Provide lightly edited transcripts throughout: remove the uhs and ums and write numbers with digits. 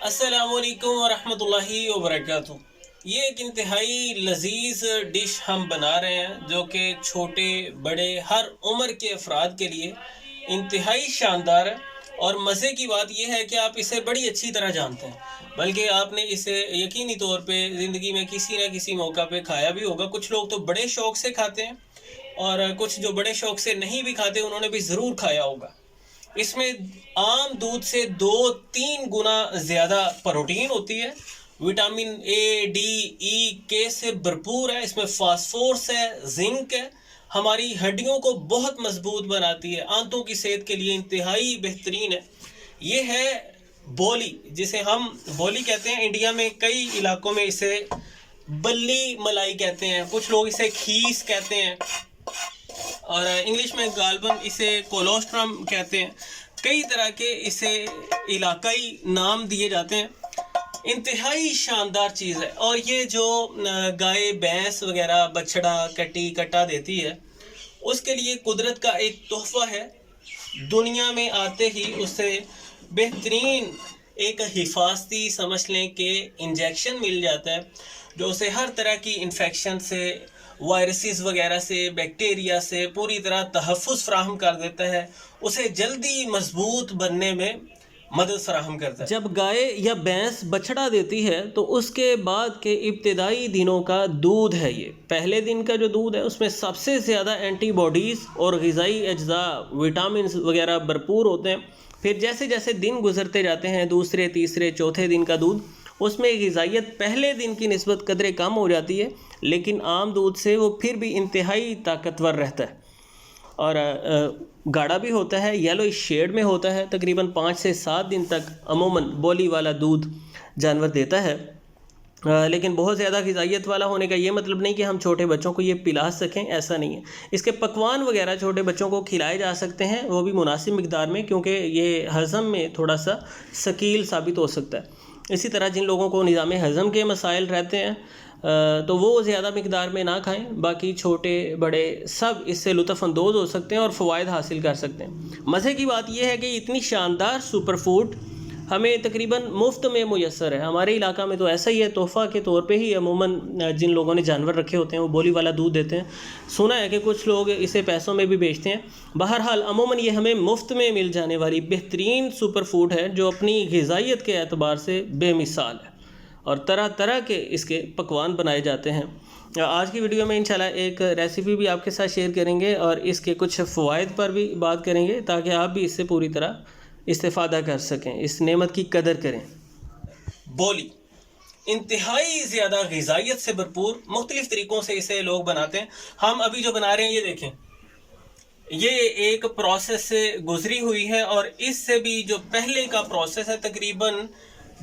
अस्सलामुअलैकुम वरहमतुल्लाहि वबरकातुहू। ये एक इंतहाई लजीज डिश हम बना रहे हैं जो कि छोटे बड़े हर उम्र के अफराद के लिए इंतहाई शानदार है। और मज़े की बात यह है कि आप इसे बड़ी अच्छी तरह जानते हैं, बल्कि आपने इसे यकीनी तौर पे ज़िंदगी में किसी न किसी मौका पे खाया भी होगा। कुछ लोग तो बड़े शौक़ से खाते हैं और कुछ जो बड़े शौक़ से नहीं भी खाते उन्होंने भी ज़रूर खाया होगा। इसमें आम दूध से 2-3 गुना ज़्यादा प्रोटीन होती है। विटामिन ए, डी, ई, के से भरपूर है। इसमें फास्फोरस है, जिंक है, हमारी हड्डियों को बहुत मजबूत बनाती है, आंतों की सेहत के लिए इंतहाई बेहतरीन है। ये है बोली, जिसे हम बोली कहते हैं। इंडिया में कई इलाकों में इसे बल्ली मलाई कहते हैं, कुछ लोग इसे खीस कहते हैं और इंग्लिश में गालबन इसे कोलोस्ट्रम कहते हैं। कई तरह के इसे इलाकाई नाम दिए जाते हैं। इंतहाई शानदार चीज़ है। और ये जो गाय भैंस वगैरह बछड़ा कटी कटा देती है उसके लिए कुदरत का एक तोहफा है। दुनिया में आते ही उसे बेहतरीन एक हिफाजती समझ लें कि इंजेक्शन मिल जाता है जो उसे हर तरह की इन्फेक्शन से, वायरसेस वगैरह से, बैक्टीरिया से पूरी तरह तहफ़्फ़ुज़ फ़राहम कर देता है, उसे जल्दी मजबूत बनने में मदद फ़राहम करता है। जब गाय या भैंस बछड़ा देती है तो उसके बाद के इब्तिदाई दिनों का दूध है, ये पहले दिन का जो दूध है उसमें सबसे ज़्यादा एंटीबॉडीज़ और ग़िज़ाई अज्जा, विटामिन वगैरह भरपूर होते हैं। फिर जैसे जैसे दिन गुजरते जाते हैं, दूसरे तीसरे चौथे दिन का दूध, उसमें ग़िज़ाइयत पहले दिन की निस्बत कदरे कम हो जाती है, लेकिन आम दूध से वो फिर भी इंतहाई ताकतवर रहता है और गाढ़ा भी होता है, येलो शेड में होता है। तकरीबन 5 से 7 दिन तक अमूमन बोली वाला दूध जानवर देता है। लेकिन बहुत ज़्यादा ग़िज़ाइयत वाला होने का ये मतलब नहीं कि हम छोटे बच्चों को ये पिला सकें, ऐसा नहीं है। इसके पकवान वगैरह छोटे बच्चों को खिलाए जा सकते हैं, वो भी मुनासिब मिक़दार में, क्योंकि ये हज़म में थोड़ा सा शकील साबित हो सकता है। इसी तरह जिन लोगों को निज़ाम हज़म के मसाइल रहते हैं तो वो ज़्यादा मिक़दार में ना खाएं। बाकी छोटे बड़े सब इससे लुत्फ़अंदोज़ हो सकते हैं और फ़वाइद हासिल कर सकते हैं। मज़े की बात यह है कि इतनी शानदार सुपर फूड हमें तकरीबन मुफ्त में मुयस्सर है। हमारे इलाका में तो ऐसा ही है, तोहफ़ा के तौर पे ही अमूमन जिन लोगों ने जानवर रखे होते हैं वो बोली वाला दूध देते हैं। सुना है कि कुछ लोग इसे पैसों में भी बेचते हैं। बहरहाल अमूमन ये हमें मुफ्त में मिल जाने वाली बेहतरीन सुपर फूड है जो अपनी ग़िज़ाइयत के एतबार से बेमिसाल है और तरह तरह के इसके पकवान बनाए जाते हैं। आज की वीडियो में इंशाल्लाह एक रेसिपी भी आपके साथ शेयर करेंगे और इसके कुछ फ़वाइद पर भी बात करेंगे ताकि आप भी इससे पूरी तरह इस्तेफ़ादा कर सकें, इस नेमत की कदर करें। बोली इंतहाई ज़्यादा ग़िज़ाइयत से भरपूर, मुख्तलिफ़ तरीक़ों से इसे लोग बनाते हैं। हम अभी जो बना रहे हैं ये देखें, ये एक प्रोसेस से गुज़री हुई है और इससे भी जो पहले का प्रोसेस है, तकरीबन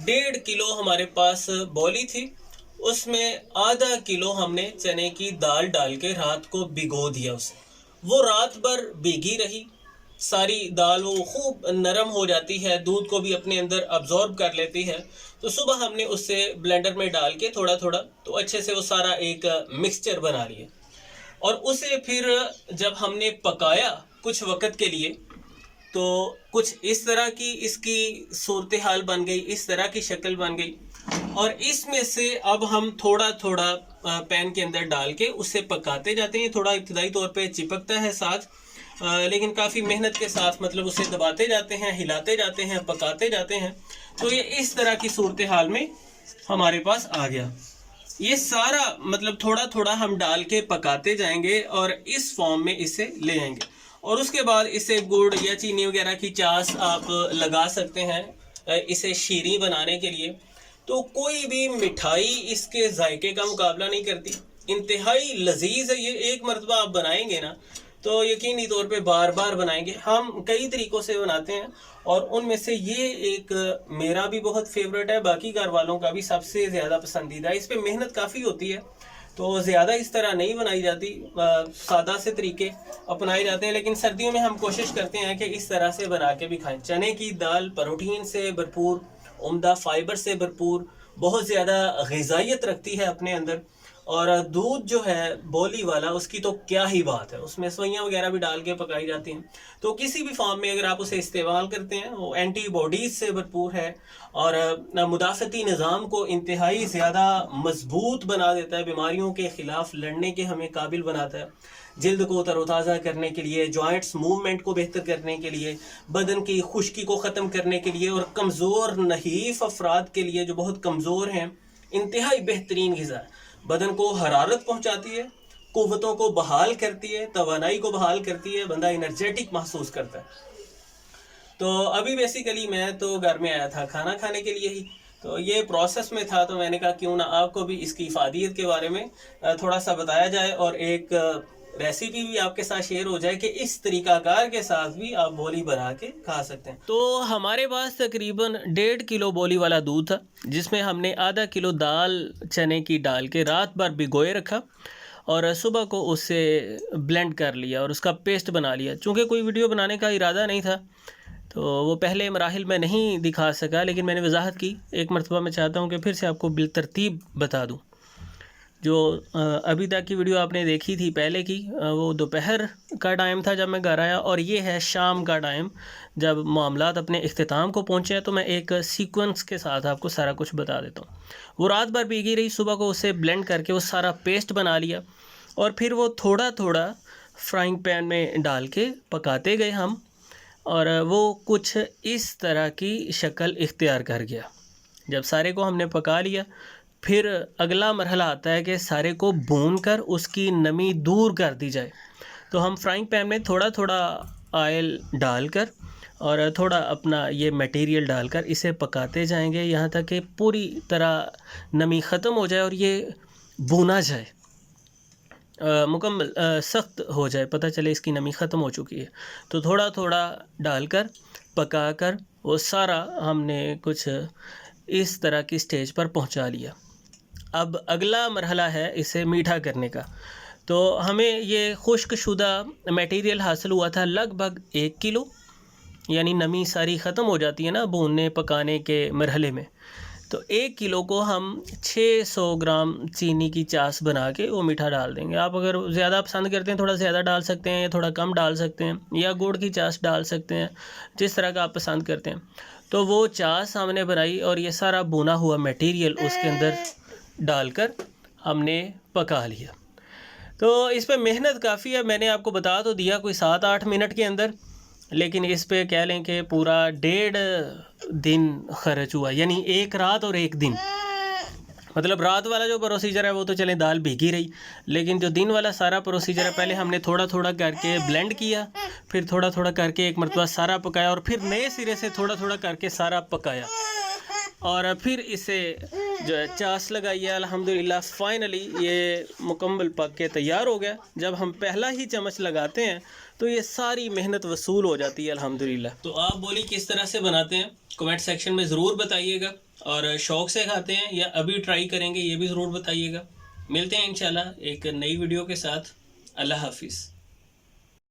1.5 किलो हमारे पास बोली थी, उसमें आधा किलो हमने चने की दाल डाल के रात को भिगो दिया। उसे वो रात भर भीगी रही, सारी दाल वो खूब नरम हो जाती है, दूध को भी अपने अंदर अब्जॉर्ब कर लेती है। तो सुबह हमने उससे ब्लेंडर में डाल के थोड़ा थोड़ा तो अच्छे से वो सारा एक मिक्सचर बना लिया और उसे फिर जब हमने पकाया कुछ वक़्त के लिए तो कुछ इस तरह की इसकी सूरत हाल बन गई, इस तरह की शक्ल बन गई। और इसमें से अब हम थोड़ा थोड़ा पैन के अंदर डाल के उसे पकाते जाते हैं। थोड़ा इब्तिदाई तौर पे चिपकता है साथ, लेकिन काफ़ी मेहनत के साथ, मतलब उसे दबाते जाते हैं, हिलाते जाते हैं, पकाते जाते हैं। तो ये इस तरह की सूरत हाल में हमारे पास आ गया। ये सारा मतलब थोड़ा थोड़ा हम डाल के पकाते जाएंगे और इस फॉर्म में इसे ले आएंगे और उसके बाद इसे गुड़ या चीनी वगैरह की चास आप लगा सकते हैं इसे शीरी बनाने के लिए। तो कोई भी मिठाई इसके जायके का मुकाबला नहीं करती। इंतहाई लजीज है ये। एक मरतबा आप बनाएंगे ना तो यकीनी तौर पे बार बार बनाएंगे। हम कई तरीक़ों से बनाते हैं और उनमें से ये एक मेरा भी बहुत फेवरेट है, बाकी घर वालों का भी सबसे ज़्यादा पसंदीदा है। इस पर मेहनत काफ़ी होती है तो ज़्यादा इस तरह नहीं बनाई जाती, सादा से तरीके अपनाए जाते हैं। लेकिन सर्दियों में हम कोशिश करते हैं कि इस तरह से बना के भी खाएं। चने की दाल प्रोटीन से भरपूर, उम्दा फाइबर से भरपूर, बहुत ज़्यादा ग़िज़ाइयत रखती है अपने अंदर और दूध जो है बोली वाला उसकी तो क्या ही बात है, उसमें सवैयाँ वगैरह भी डाल के पकाई जाती हैं। तो किसी भी फॉर्म में अगर आप उसे इस्तेमाल करते हैं वो एंटीबॉडीज़ से भरपूर है और मुदाफ़ती निज़ाम को इंतहाई ज़्यादा मजबूत बना देता है, बीमारियों के ख़िलाफ़ लड़ने के हमें काबिल बनाता है, जल्द को तरोताज़ा करने के लिए, जॉइंट्स मूवमेंट को बेहतर करने के लिए, बदन की खुश्की को ख़त्म करने के लिए और कमज़ोर नहीफ अफराद के लिए जो बहुत कमज़ोर हैं इंतहाई बेहतरीन ग़िज़ा है। बदन को हरारत पहुँचाती है, क़ुव्वतों को बहाल करती है, तवानाई को बहाल करती है, बंदा एनर्जेटिक महसूस करता है। तो अभी बेसिकली मैं तो घर में आया था खाना खाने के लिए ही, तो ये प्रोसेस में था, तो मैंने कहा क्यों ना आपको भी इसकी इफादियत के बारे में थोड़ा सा बताया जाए और एक रेसिपी भी आपके साथ शेयर हो जाए कि इस तरीकाकार के साथ भी आप बोली बना के खा सकते हैं। तो हमारे पास तकरीबन 1.5 किलो बोली वाला दूध था, जिसमें हमने आधा किलो दाल चने की डाल के रात भर भिगोए रखा और सुबह को उससे ब्लेंड कर लिया और उसका पेस्ट बना लिया। चूँकि कोई वीडियो बनाने का इरादा नहीं था तो वो पहले मराहिल में नहीं दिखा सका, लेकिन मैंने वजाहत की। एक मरतबा मैं चाहता हूँ कि फिर से आपको बिलतरतीब बता दूँ। जो अभी तक की वीडियो आपने देखी थी पहले की, वो दोपहर का टाइम था जब मैं घर आया, और ये है शाम का टाइम जब मामलात अपने इख्तिताम को पहुँचे हैं। तो मैं एक सीक्वेंस के साथ आपको सारा कुछ बता देता हूँ। वो रात भर भीगी रही, सुबह को उसे ब्लेंड करके वो सारा पेस्ट बना लिया और फिर वो थोड़ा थोड़ा फ्राइंग पैन में डाल के पकाते गए हम, और वो कुछ इस तरह की शक्ल इख्तियार कर गया। जब सारे को हमने पका लिया, फिर अगला मरहला आता है कि सारे को भून कर उसकी नमी दूर कर दी जाए। तो हम फ्राइंग पैन में थोड़ा थोड़ा ऑयल डालकर और थोड़ा अपना ये मटेरियल डालकर इसे पकाते जाएंगे यहाँ तक कि पूरी तरह नमी ख़त्म हो जाए और ये भुना जाए, मुकम्मल सख्त हो जाए, पता चले इसकी नमी ख़त्म हो चुकी है। तो थोड़ा थोड़ा डालकर पकाकर वो सारा हमने कुछ इस तरह की स्टेज पर पहुंचा लिया। अब अगला मरहला है इसे मीठा करने का। तो हमें ये खुश्कशुदा मटेरियल हासिल हुआ था लगभग 1 किलो, यानी नमी सारी ख़त्म हो जाती है ना भूनने पकाने के मरहले में। तो 1 किलो को हम 600 ग्राम चीनी की चास बना के वो मीठा डाल देंगे। आप अगर ज़्यादा पसंद करते हैं थोड़ा ज़्यादा डाल सकते हैं या थोड़ा कम डाल सकते हैं, या गुड़ की चास डाल सकते हैं, जिस तरह का आप पसंद करते हैं। तो वो चास हमने बनाई और ये सारा भुना हुआ मटेरियल उसके अंदर डालकर हमने पका लिया। तो इस पे मेहनत काफ़ी है, मैंने आपको बता तो दिया कोई 7-8 मिनट के अंदर, लेकिन इस पे कह लें कि पूरा 1.5 दिन खर्च हुआ, यानी 1 रात और 1 दिन। मतलब रात वाला जो प्रोसीजर है वो तो चलें दाल भीगी रही, लेकिन जो दिन वाला सारा प्रोसीजर है, पहले हमने थोड़ा थोड़ा करके ब्लेंड किया, फिर थोड़ा थोड़ा करके एक मरतबा सारा पकाया और फिर नए सिरे से थोड़ा थोड़ा करके सारा पकाया और फिर इसे जो है चास लगाई है। अल्हम्दुलिल्लाह फाइनली ये मुकम्मल पक के तैयार हो गया। जब हम पहला ही चम्मच लगाते हैं तो ये सारी मेहनत वसूल हो जाती है अल्हम्दुलिल्लाह। तो आप बोली किस तरह से बनाते हैं कमेंट सेक्शन में ज़रूर बताइएगा, और शौक़ से खाते हैं या अभी ट्राई करेंगे ये भी ज़रूर बताइएगा। मिलते हैं इंशाल्लाह एक नई वीडियो के साथ। अल्लाह हाफिज़।